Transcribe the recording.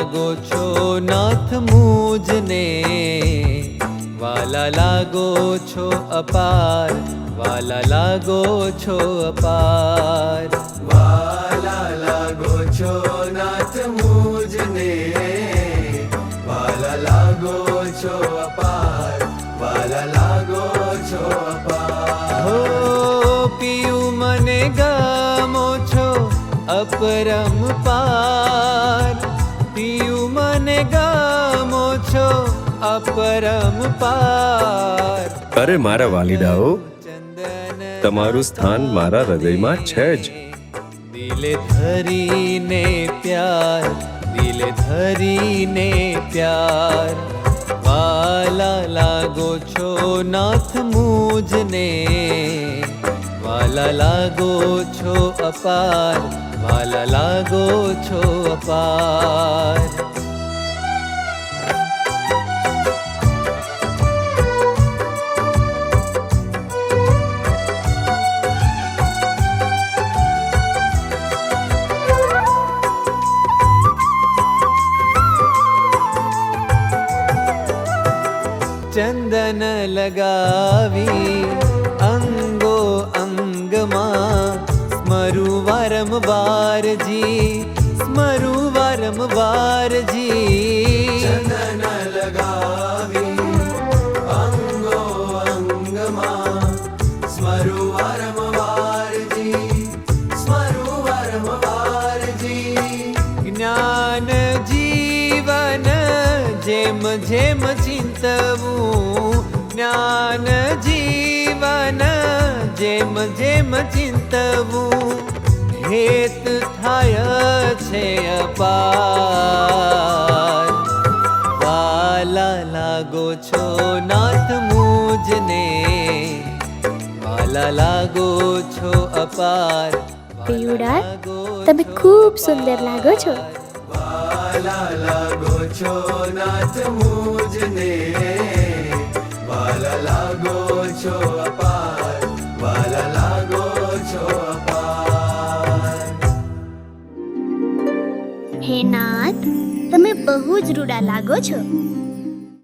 લાગો છો નાથ મુજને, વાલા લાગો છો અપાર, વાલા લાગો છો અપાર. વાલા લાગો છો નાથ મુજને, વાલા લાગો છો અપાર, વાલા લાગો છો અપાર. હો પિયું મને ગમો છો અપરંપાર, પિયું મને ગમો છો અપરંપાર. અરે મારા વાલીડાઓ, તમારું સ્થાન મારા હૃદયમાં છે જ. દિલે ધરીને પ્યાર, દિલે ધરીને પ્યાર. વાલા લાગો છો નાથ મુજને, વાલા લાગો છો અપાર, વાલા લાગો છો અપાર. ચંદન લગાવી અંગો અંગમાં, સ્મરું વારંવારજી, સ્મરું વારંવારજી. ચંદન લગાવી અંગો અંગમાં, સ્મરું વારંવારજી, સ્મરું વારંવારજી. જ્ઞાન જીવન જેમ જેમ ચિંતવું, જ્ઞાન જીવન જેમ જેમ ચિંતવું, હેત થાય છે અપાર. વાલા લાગો છો નાથ મુજને, વાલા લાગો છો અપાર. પિયુડા, તમે ખૂબ સુંદર લાગો છો. વાલા લાગો છો નાથ મુજને, વાલા લાગો છો અપાર, વાલા લાગો છો અપાર. હે નાથ, તમે બહુ જ રૂડા લાગો છો.